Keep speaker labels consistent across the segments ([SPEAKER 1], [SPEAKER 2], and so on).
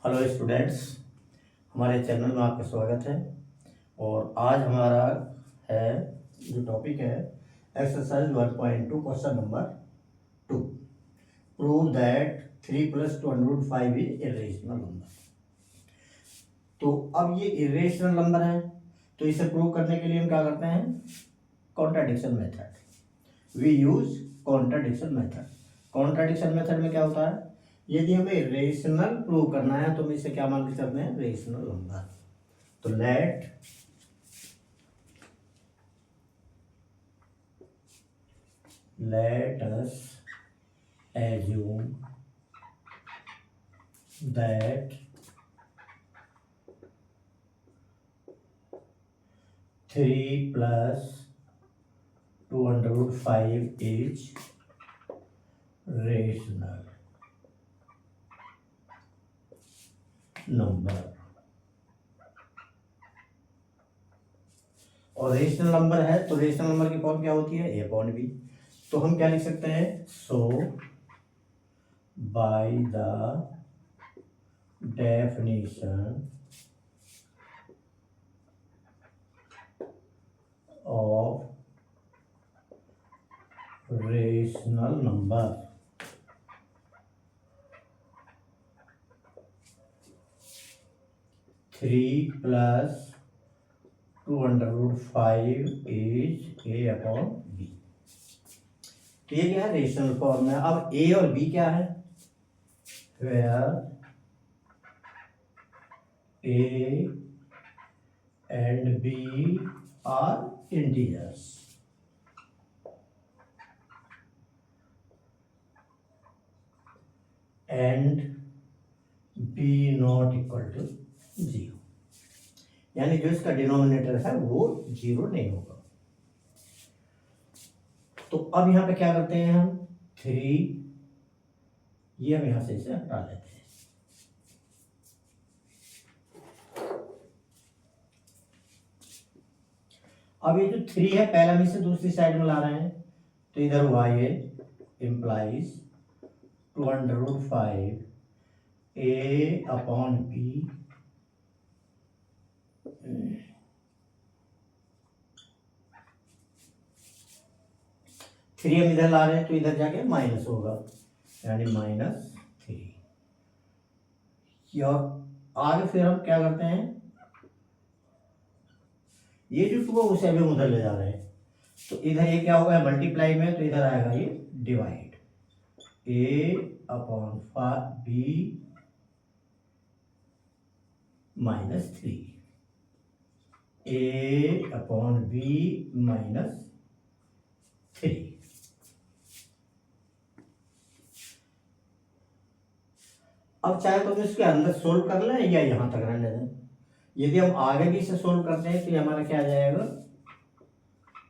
[SPEAKER 1] Hello students, हमारे channel में आपका स्वागत है। और आज हमारा है जो टॉपिक है exercise 1.2 question number 2। Prove that 3 + 205 is irrational number. तो अब ये इरेशनल नंबर है, तो इसे प्रूव करने के लिए हम क्या करते हैं? Contradiction method. We use contradiction method. Contradiction method में क्या होता है, यदि हमें रेशनल प्रूव करना है तो हम इसे क्या मान के चलते हैं? Rational number. तो let us assume that 3 + 205 is rational number. और रेशनल नंबर है तो रेशनल नंबर की फॉर्म क्या होती है? a/b। तो हम क्या लिख सकते हैं? So by the definition of rational number, 3 + 205 is a/b। तो ये क्या है? रेशनल फॉर्म है। अब a और b क्या है? Where a and b are integers and b not equal to 0, यानी जो इसका डिनोमिनेटर है वो 0 नहीं होगा। तो अब यहां पे क्या करते हैं हम? 3 ये हम यहां से इसे हटा लेते हैं। अब ये जो 3 है पहले हम इसे दूसरी साइड में ला रहे हैं, तो इधर हुआ ये इंप्लाइज 2/5 a/b 3 हम इधर ला रहे हैं तो इधर जाके माइनस होगा, यानी -3। और आगे फिर हम क्या करते हैं? ये जो 2 है उसे अभी हम उधर ले जा रहे हैं, तो इधर ये क्या होगा? मल्टीप्लाई में, तो इधर आएगा ये डिवाइड a/b -3 a/b -3। अब चाहे तो हम इसके अंदर सोल्व कर लें या यहां तक रहने दें। यदि हम आगे भी इसे सोल्व करते हैं तो ये हमारा क्या आ जाएगा?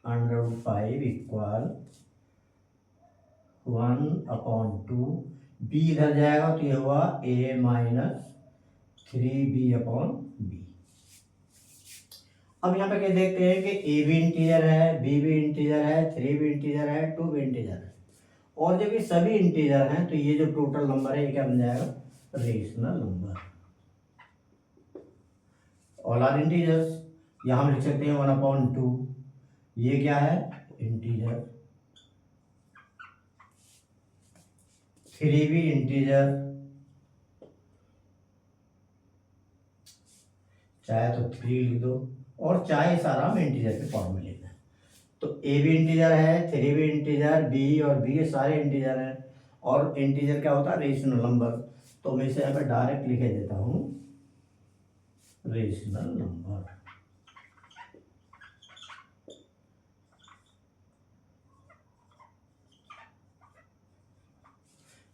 [SPEAKER 1] √5 इक्वल 1/2 b इधर जाएगा तो ये हुआ a -3b/b। अब यहाँ पे क्या देखते हैं कि a भी इंटीजर है, b भी इंटीजर है, 3 भी इंटीजर है, 2 भी इंटीजर है। और जब ये सभी इंटीजर हैं तो ये जो टोटल नंबर है ये क्या बन जाएगा? Rational number. All are integers. यहां हम लिख सकते हैं 1/2। ये क्या है? इंटीजर। 3 भी इंटीजर, चाहे तो 3 लिख दो, और चाहे सारा हम इंटीजर के फॉर्म में लिख दें। तो a भी इंटीजर है, 3 भी इंटीजर, b और b सारे इंटीजर हैं। और इंटीजर क्या होता है? Rational number. तो मैं इसे यहाँ पे डायरेक्ट लिखे देता हूं रेशनल नंबर।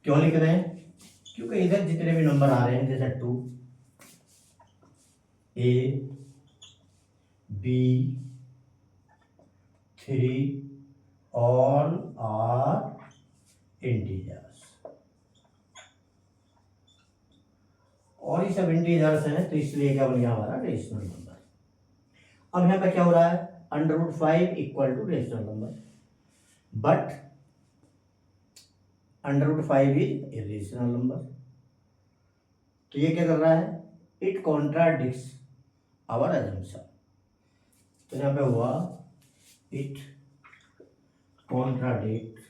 [SPEAKER 1] क्यों लिख रहे हैं? क्योंकि इधर जितने भी नंबर आ रहे हैं जैसे 2 a b 3 all are integers, और ये सब इंटीजर्स हैं तो इसलिए क्या बन गया हमारा? Rational number. अब यहां पे क्या हो रहा है? √5 equal to rational number, but √5 is irrational number. तो ये क्या कर रहा है, इट कॉन्ट्राडिक्ट्स आवर अजम्पशन। तो यहाँ पे हुआ it contradict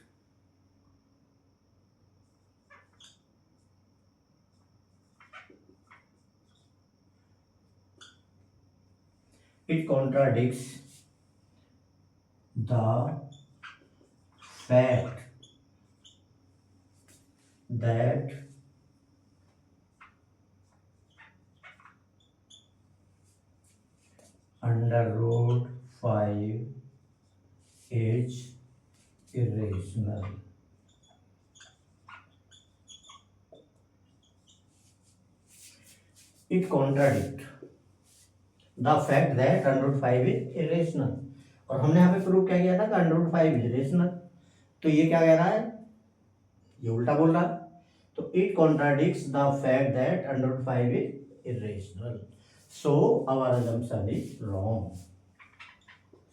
[SPEAKER 1] the fact that under root 5 is irrational. It contradicts the fact that under root 5 is irrational. और हमने यहाँ पे प्रूव क्या किया था कि अंडर रूट 5 इज रेशनल। तो ये क्या कह रहा है, ये उल्टा बोल रहा है। तो it contradicts the fact that under root 5 is irrational, so our assumption is wrong.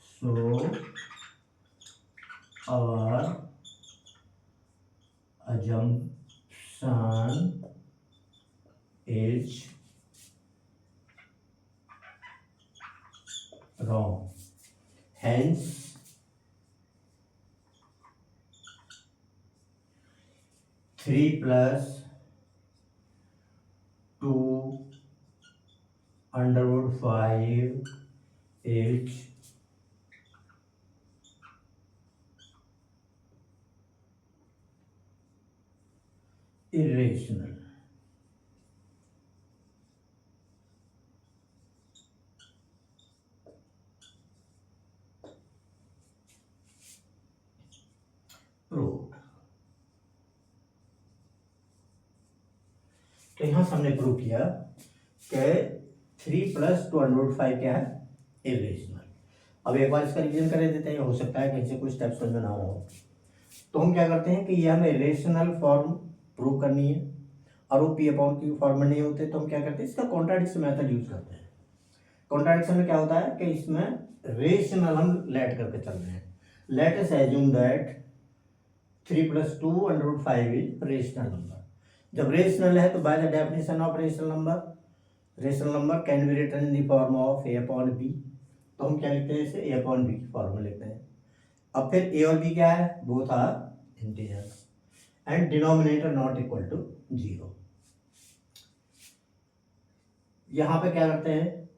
[SPEAKER 1] So our assumption is wrong. Hence, three plus 2 under root 5 is irrational. Proved. तो यहां से हमने प्रूव किया कि 3 + 2 अंडर रूट 5 क्या है, इरेशनल। अब एक बार इसका रिवीजन कर देते हैं, हो सकता है कहीं से कुछ स्टेप्स समझ में ना हो। तो हम क्या करते हैं कि ये हमें इरेशनल फॉर्म प्रूव करनी है और वो P/Q फॉर्म में नहीं होते, तो हम क्या करते हैं, इसका कॉन्ट्राडिक्शन मेथड यूज करते हैं। कॉन्ट्राडिक्शन में क्या होता है कि इसमें रेशनल हम लेट करके चल रहे हैं। Let us assume that 3 + 2 under root 5 is rational number. जब रेशनल है तो by the definition of rational number can be written in the form of A/B। तो हम क्या लिखते हैं, इसे A/B की फॉर्म में लिखते हैं। अब फिर A और B क्या है, both are integers and denominator not equal to 0। यहां पे क्या करते हैं,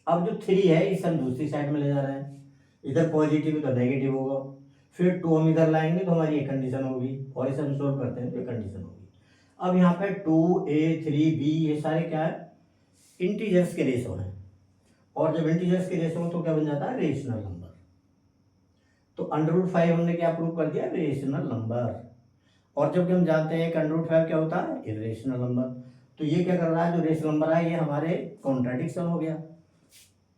[SPEAKER 1] अब जो 3 है इसे हम दूसरी साइड में ले जा रहे हैं, इधर पॉजिटिव है तो नेगेटिव होगा। फिर 2 हम इधर लाएंगे तो हमारी एक कंडीशन होगी, और इसे हम सोल्व करते हैं तो एक कंडीशन होगी। अब यहाँ पे 2A 3B ये सारे क्या है, इंटीजर्स के रेशो हैं, और जब इंटीजर्स के रेशो तो क्या बन जाता है, रेशनल नंबर। तो अंडर रूट 5 हमने क्या प्रूव कर दिया, रेशनल नंबर। और जब हम जानते हैं कि अंडर रूट 5 क्या होता है, इरेशनल नंबर। तो ये क्या कर रहा है, जो रेशनल नंबर है ये हमारे कॉन्ट्राडिक्शन हो गया।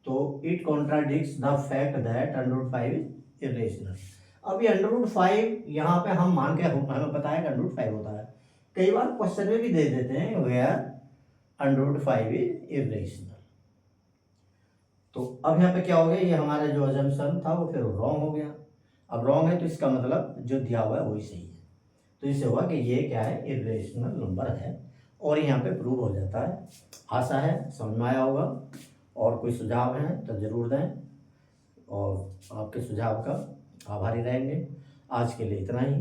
[SPEAKER 1] तो it contradicts the fact that under root 5 is irrational. अब ये अंडर रूट 5 यहाँ पे हम मान के हमें पता है कि अंडर रूट 5 होता है। कई बार क्वेश्चन में भी दे देते हैं where under root 5 is irrational. तो अब यहाँ पे क्या हो गया, ये हमारा जो अजम्पशन था वो फिर रॉन्ग हो गया। अब रॉन्ग है तो इसका मतलब जो दिया हुआ है वही सही है। तो इससे हुआ कि ये क्या है, इरेशनल नंबर है, और यहाँ पे प्रूव हो जाता है। आशा है समझ में आया होगा, और कोई सुझाव है तो ज़रूर दें, और आपके सुझाव का आभारी रहेंगे। आज के लिए इतना ही।